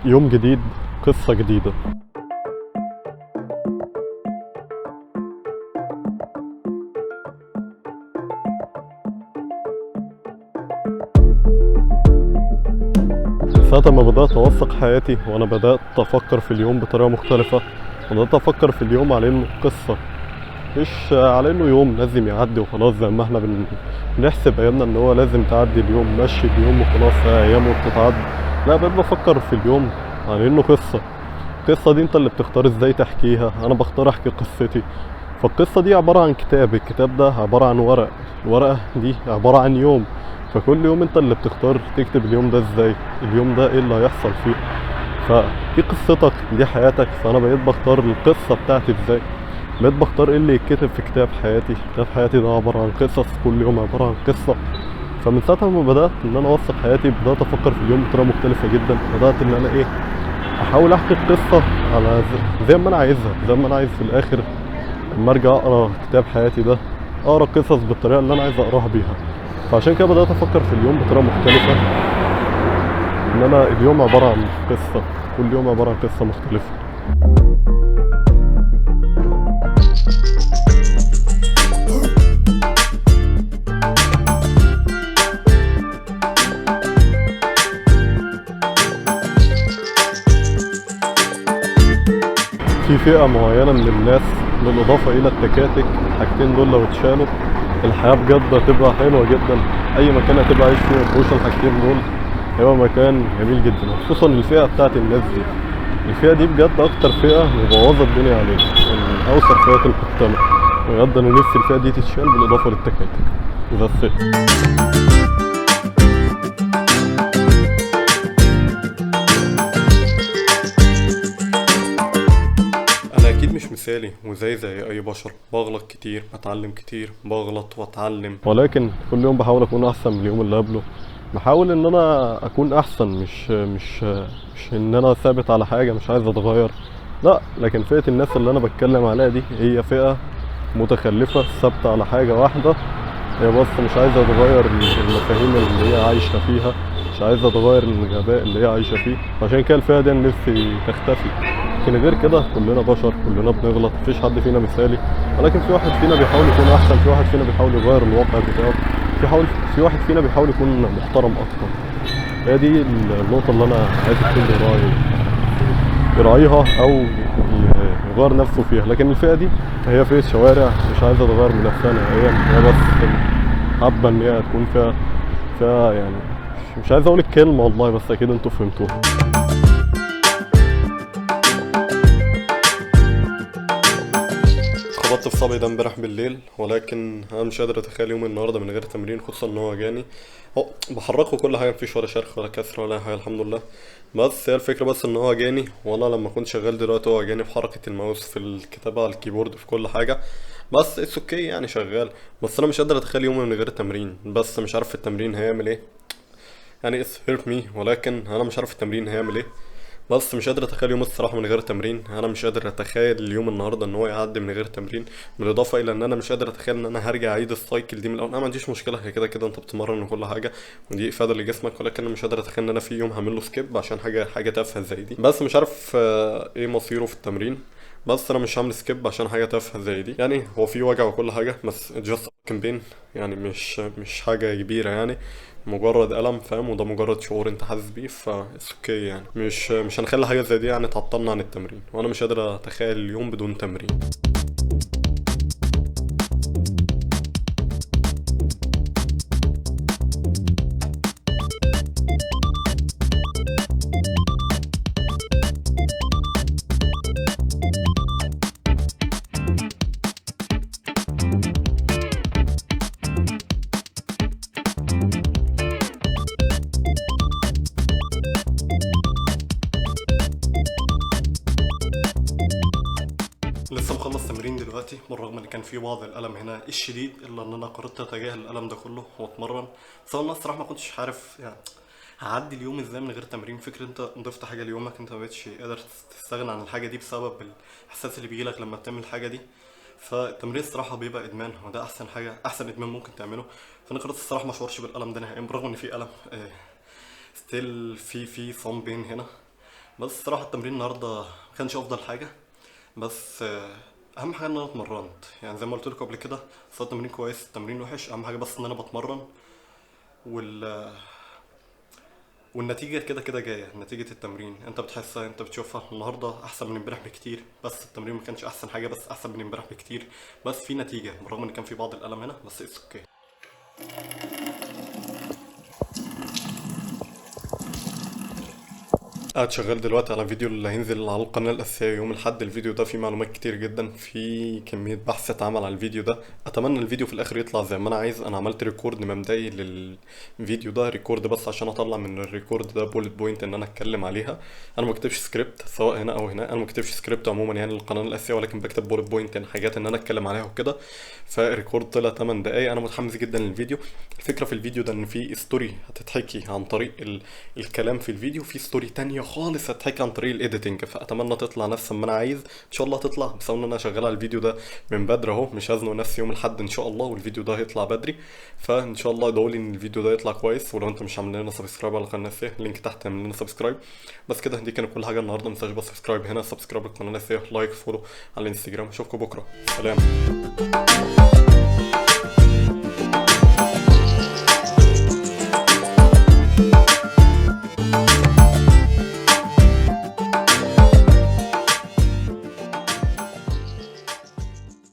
يوم جديد، قصة جديدة. ساعة ما بدأت أوثق حياتي وأنا بدأت أفكر في اليوم بطريقة مختلفة. بدأت أفكر في اليوم على إنه قصة، مش على إنه يوم لازم يعدي وخلاص زي ما إحنا بنحسب أيامنا إن هو لازم تعدي اليوم، مشي اليوم وخلاص أيامه بتتعدي. لا، بقيت بفكر في اليوم على إنه قصة. القصة دي انت اللي بتختار ازاي تحكيها، انا بختار احكي قصتي. فالقصة دي عبارة عن كتاب، الكتاب ده عبارة عن ورق، الورقة دي عبارة عن يوم. فكل يوم انت اللي بتختار تكتب اليوم ده ازاي، اليوم ده ايه اللي هيحصل فيه. فدي قصتك، دي حياتك. فانا بقيت بختار القصة بتاعتي ازاي، بقيت بختار ايه اللي يتكتب في كتاب حياتي. كتاب حياتي ده عبارة عن قصص، كل يوم عبارة عن قصة. فمن ساعة ما بدأت ان انا اوثق حياتي، بدأت افكر في اليوم بطريقة مختلفة جدا. بدأت ان انا احاول احكي القصه على زي ما انا عايزها، زي ما انا عايز في الاخر. لما ارجع اقرا كتاب حياتي ده، اقرا قصص بالطريقه اللي انا عايز اقراها بيها. فعشان كده بدات افكر في اليوم بطريقه مختلفه، ان انا اليوم عباره عن قصه، كل يوم عباره عن قصه مختلفه. في فئه معينه من الناس، بالاضافه الى التكاتك، الحاجتين دول لو اتشالوا الحياه بجد هتبقى حلوه جدا. اي مكان هتبقى عايش فيه مفيهوش الحاجتين دول هيبقى مكان جميل جدا. خصوصا الفئه بتاعت الناس دي، الفئة دي بجد أكتر فئة مبوظة الدنيا علينا، من أوسط فئات المجتمع. بجد أنا نفسي الفئة دي تتشال بالإضافة للتكاتك. بس أنا أكيد مش مثالي، وزي أي بشر بغلط كتير، بتعلم كتير، بغلط وأتعلم، ولكن كل يوم بحاول أكون أحسن من اليوم اللي قبله. بحاول إن أنا أكون أحسن، مش إن أنا ثابت على حاجة مش عايز أتغير. لا، لكن فئة الناس اللي أنا بتكلم عليها دي هي فئة متخلفة ثابتة على حاجة واحدة. هي بس مش عايزة تغير المفاهيم اللي هي عايشة فيها، مش عايزة تغير الغباء اللي هي عايشة فيه. عشان كده الفئة دي أنا نفسي تختفي. لكن غير كده كلنا بشر، كلنا بنغلط، مفيش حد فينا مثالي. ولكن في واحد فينا بيحاول يكون أحسن، في واحد فينا بيحاول يغير الواقع بتاعه، في واحد فينا بيحاول يكون محترم أكتر. هي دي النقطة اللي أنا عايز الكل يراعيها أو يغير نفسه فيها. لكن الفئة دي هي فئة شوارع، مش عايزة تغير من نفسها نهائيا. هي بس حابة إن هي تكون فيها يعني، مش عايز أقول الكلمة والله، بس أكيد أنتوا فهمتوها. خبطت في صبعي ده امبارح بالليل، ولكن انا مش قادر اتخيل يوم النهارده من غير تمرين، خصوصا ان هو جاني. هو بحركه كل حاجه، مفيش ولا شرخ ولا كسر ولا أي حاجه الحمد لله. بس هي الفكره بس ان هو جاني، وانا لما كنت شغال دلوقتي هو جاني في حركه الماوس، في الكتابه على الكيبورد، في كل حاجه. بس اتس اوكي يعني شغال. بس انا مش قادر اتخيل يومي من غير تمرين، بس مش عارف التمرين هيعمل ايه. يعني اتس هيرت مي، ولكن انا مش عارف التمرين هيعمل ايه. بس مش قادر اتخيل يوم الصراحه من غير تمرين. انا مش قادر اتخيل اليوم النهارده ان هو يعدي من غير تمرين. بالاضافه الى ان انا مش قادر اتخيل ان انا هرجع اعيد السايكل دي من الاول. انا ما عنديش مشكله، هي كده كده انت بتتمرن وكل حاجه، ودي افاده لجسمك. ولكن انا مش قادر اتخيل ان انا في يوم هعمل له سكيب عشان حاجه تافهه زي دي. بس مش عارف ايه مصيره في التمرين. بس انا مش هعمل سكيب عشان حاجه تافهه زي دي. يعني هو في وجع وكل حاجه، بس جاست كامبين يعني، مش حاجه كبيره يعني، مجرد ألم فاهم. وده مجرد شعور انت حاسس بيه، فا اوكي يعني. مش هنخلي حاجة زي دي يعني تعطلنا عن التمرين، وانا مش قادر اتخيل اليوم بدون تمرين. لسه مخلص تمرين دلوقتي، بالرغم ان كان في بعض الالم هنا الشديد، الا ان انا قررت اتجاهل الالم ده كله واتمرن. بس انا الصراحه ما كنتش عارف يعني هعدي اليوم ازاي من غير تمرين. فكرة انت ضفت حاجه ليومك، انت ما بقتش قادر تستغنى عن الحاجه دي بسبب الاحساس اللي بيجيلك لما بتعمل الحاجه دي. فالتمرين الصراحه بيبقى ادمان، وده احسن حاجه، احسن ادمان ممكن تعمله. فانا قررت الصراحه ما اشعرش بالالم ده نهائيا، بالرغم ان في الم ستيل في صم بين هنا. بس الصراحه التمرين النهارده ما كانش افضل حاجه. بس اهم حاجه ان انا اتمرنت، يعني زي ما قلت لكم قبل كده، سواء التمرين كويس التمرين وحش، اهم حاجه بس ان انا بتمرن. وال... والنتيجه كده كده جايه، نتيجه التمرين انت بتحسها، انت بتشوفها. النهارده احسن من امبارح بكتير، بس التمرين ما كانش احسن حاجه، بس احسن من امبارح بكتير. بس في نتيجه بالرغم ان كان في بعض الالم هنا، بس اتس اوكي. قاعد شغال دلوقتي على فيديو اللي هينزل على القناة الأساسية يوم الأحد. الفيديو ده فيه معلومات كتير جدا، في كمية بحث اتعمل على الفيديو ده. أتمنى الفيديو في الآخر يطلع زي ما أنا عايز. أنا عملت ريكورد مبدئي للفيديو ده، ريكورد بس عشان أطلع من الريكورد ده بولت بوينت إن أنا أتكلم عليها. أنا ما بكتبش سكريبت سواء هنا أو هنا، أنا ما بكتبش سكريبت عموما يعني للقناة الأساسية، ولكن بكتب بولت بوينت يعني حاجات إن أنا أتكلم عليها وكده. فالريكورد طلع 8 دقايق. أنا متحمس جدا للفيديو. الفكرة في الفيديو ده إن في ستوري هتتحكي عن طريق الكلام في الفيديو، في ستوري تانية خالص هتحكي عن طريق الايديتنج. فاتمنى تطلع نفس ما انا عايز، ان شاء الله تطلع. بس ان انا شغال على الفيديو ده من بدري اهو، مش هزنق نفسي يوم الاحد ان شاء الله والفيديو ده هيطلع بدري. فان شاء الله ادعوا لي ان الفيديو ده يطلع كويس. ولو انت مش عامل لنا سبسكرايب على القناه الاساسيه، اللينك تحت اعمل لنا سبسكرايب. بس كده، دي كانت كل حاجه النهارده. ما تنساش بس سبسكرايب هنا، سبسكرايب للقناه الاساسيه، لايك، فولو على الانستجرام. اشوفكم بكره، سلام.